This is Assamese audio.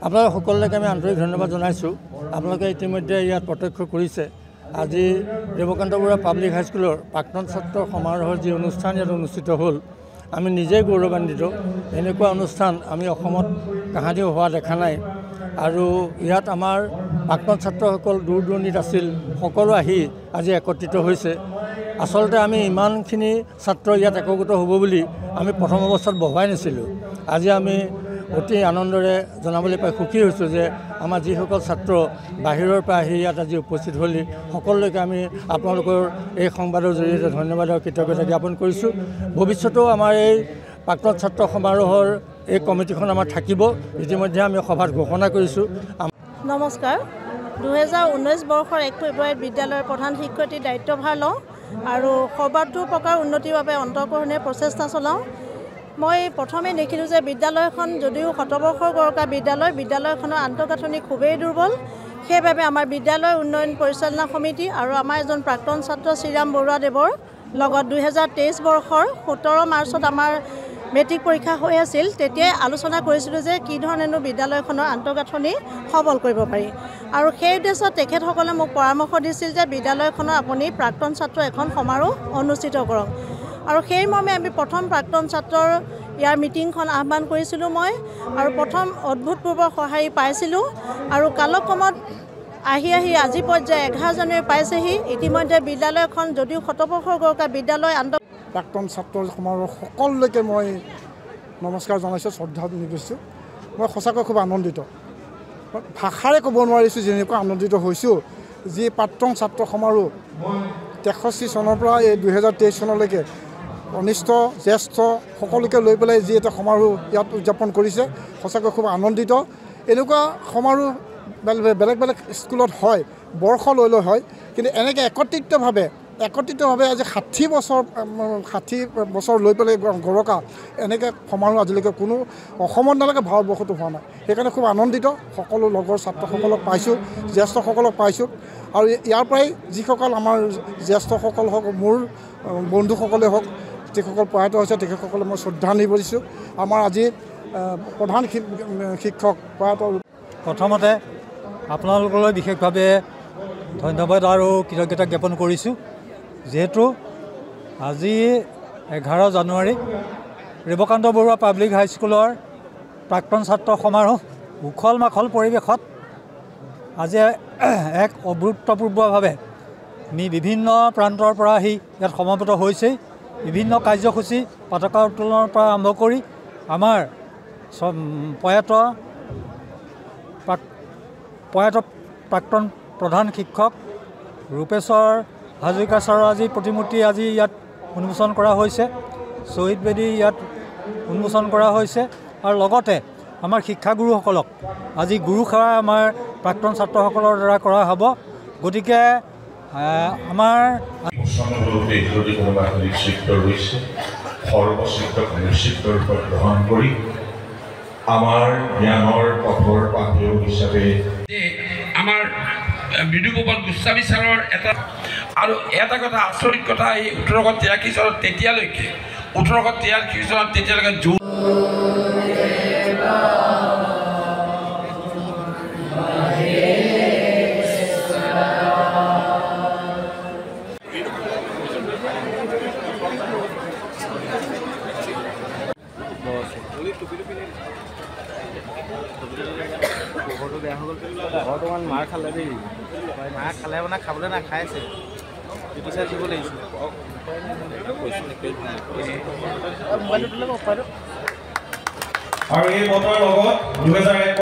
আপোনালোক সকলোকে আমি আন্তৰিক ধন্যবাদ জনাইছোঁ। আপোনালোকে ইতিমধ্যে ইয়াত প্ৰত্যক্ষ কৰিছে আজি দেৱকান্ত বৰুৱা পাব্লিক হাইস্কুলৰ প্ৰাক্তন ছাত্ৰ সমাৰোহৰ যি অনুষ্ঠান ইয়াত অনুষ্ঠিত হ'ল। আমি নিজেই গৌৰৱান্বিত। এনেকুৱা অনুষ্ঠান আমি অসমত কাহানিও হোৱা দেখা নাই। আৰু ইয়াত আমাৰ প্ৰাক্তন ছাত্ৰসকল দূৰ দূৰণিত আছিল, সকলো আহি আজি একত্ৰিত হৈছে। আচলতে আমি ইমানখিনি ছাত্ৰ ইয়াত একগোট হ'ব বুলি আমি প্ৰথম অৱস্থাত ভবাই নাছিলোঁ। আজি আমি অতি আনন্দৰে জনাবলৈ পাই সুখী হৈছোঁ যে আমাৰ যিসকল ছাত্ৰ বাহিৰৰ পৰা আহি ইয়াত আজি উপস্থিত হ'লে সকলোকে আমি আপোনালোকৰ এই সংবাদৰ জৰিয়তে ধন্যবাদ আৰু কৃতজ্ঞতা জ্ঞাপন কৰিছোঁ। ভৱিষ্যতেও আমাৰ এই প্ৰাক্তন ছাত্ৰ সমাৰোহৰ এই কমিটিখন আমাৰ থাকিব। ইতিমধ্যে আমি সভাত ঘোষণা কৰিছোঁ। নমস্কাৰ। 2019 বৰ্ষৰ 1 ফেব্ৰুৱাৰীত বিদ্যালয়ৰ প্ৰধান শিক্ষয়িত্ৰীৰ দায়িত্বভাৰ লওঁ আৰু সৰ্বাত্ম প্ৰকাৰ উন্নতিৰ বাবে অন্তঃকৰণীয় প্ৰচেষ্টা চলাওঁ। মই প্ৰথমে দেখিলোঁ যে বিদ্যালয়খন যদিও শতবৰ্ষৰ গৰকা বিদ্যালয়খনৰ আন্তঃগাঁথনি খুবেই দুৰ্বল। সেইবাবে আমাৰ বিদ্যালয় উন্নয়ন পৰিচালনা সমিতি আৰু আমাৰ এজন প্ৰাক্তন ছাত্ৰ শ্ৰীৰাম বৰুৱাদেৱৰ লগত 2023 বৰ্ষৰ 17 মাৰ্চত আমাৰ মেট্ৰিক পৰীক্ষা হৈ আছিল। তেতিয়াই আলোচনা কৰিছিলোঁ যে কি ধৰণেনো বিদ্যালয়খনৰ আন্তঃগাঁথনি সবল কৰিব পাৰি। আৰু সেই উদ্দেশ্যত তেখেতসকলে মোক পৰামৰ্শ দিছিল যে বিদ্যালয়খনৰ আপুনি প্ৰাক্তন ছাত্ৰ এখন সমাৰোহ অনুষ্ঠিত কৰক। আৰু সেই মৰ্মে আমি প্ৰথম প্ৰাক্তন ছাত্ৰৰ ইয়াৰ মিটিংখন আহ্বান কৰিছিলোঁ মই। আৰু প্ৰথম অভূতপূৰ্ব সঁহাৰি পাইছিলোঁ। আৰু কালক্ৰমত আহি আজি পৰ্যায়ে 11 জানুৱাৰী পাইছেহি। ইতিমধ্যে বিদ্যালয়খন যদিও শতবৰ্ষৰ গৰকা বিদ্যালয় প্ৰাক্তন ছাত্ৰ সমাৰোহ সকলোকে মই নমস্কাৰ জনাইছোঁ, শ্ৰদ্ধা নিবেদিছোঁ। মই সঁচাকৈ খুব আনন্দিত, ভাষাৰে ক'ব নোৱাৰিছোঁ যেনেকুৱা আনন্দিত হৈছোঁ। যি প্ৰাক্তন ছাত্ৰ সমাৰোহ 63 চনৰ পৰা এই 2023 চনলৈকে কনিষ্ঠ জ্যেষ্ঠ সকলোকে লৈ পেলাই যি এটা সমাৰোহ ইয়াত উদযাপন কৰিছে, সঁচাকৈ খুব আনন্দিত। এনেকুৱা সমাৰোহ বেলেগ বেলেগ স্কুলত হয়, বৰ্ষ লৈ হয়, কিন্তু এনেকৈ একত্ৰিতভাৱে আজি 60 বছৰ লৈ পেলাই গৰকা এনেকৈ সমাৰোহ আজিলৈকে কোনো অসমত নালাগে, ভাৰতবৰ্ষতো হোৱা নাই। সেইকাৰণে খুব আনন্দিত। সকলো লগৰ ছাত্ৰসকলক পাইছোঁ, জ্যেষ্ঠসকলক পাইছোঁ। আৰু ইয়াৰ পৰাই যিসকল আমাৰ জ্যেষ্ঠসকল হওক, মোৰ বন্ধুসকলে হওক, যিসকল প্ৰয়াত হৈছে তেখেতসকলে মই শ্ৰদ্ধা নিবেদিছোঁ। আমাৰ আজি প্ৰধান শিক্ষক প্ৰয়াত। প্ৰথমতে আপোনালোকলৈ বিশেষভাৱে ধন্যবাদ আৰু কৃতজ্ঞতা জ্ঞাপন কৰিছোঁ। যিহেতু আজি 11 জানুৱাৰী দেৱকান্ত বৰুৱা পাব্লিক হাইস্কুলৰ প্ৰাক্তন ছাত্ৰ সমাৰোহ উখল মাখল পৰিৱেশত আজি এক অভূতপূৰ্বভাৱে বিভিন্ন প্ৰান্তৰ পৰা আহি ইয়াত সমবেত হৈছে। বিভিন্ন কাৰ্যসূচী পতাকা উত্তোলনৰ পৰা আৰম্ভ কৰি আমাৰ প্ৰয়াত প্ৰাক্তন প্ৰধান শিক্ষক ৰূপেশ্বৰ হাজৰিকা ছাৰৰ আজি প্ৰতিমূৰ্তি আজি ইয়াত উন্মোচন কৰা হৈছে। শ্বহীদ বেদী ইয়াত উন্মোচন কৰা হৈছে। আৰু লগতে আমাৰ শিক্ষাগুৰুসকলক আজি গুৰু সেৱা আমাৰ প্ৰাক্তন ছাত্ৰসকলৰ দ্বাৰা কৰা হ'ব। গতিকে আমাৰ গ্ৰহণ কৰি আমাৰ জ্ঞানৰ পথৰ পাথেয় হিচাপে আমাৰ বিদুগোপাল গোস্বামী ছাৰৰ এটা কথা আচৰিত কথা, এই 1883 চনত তেতিয়ালৈকে 1883 চনত তেতিয়ালৈকে বেয়া হৈ গ'ল। বৰ্তমান মাৰ খালে দেই, মাৰ খালে মানে খাবলৈ নাখাইছে, পইচা দিব লাগিছিলে। আৰু এই বতৰ লগত 2001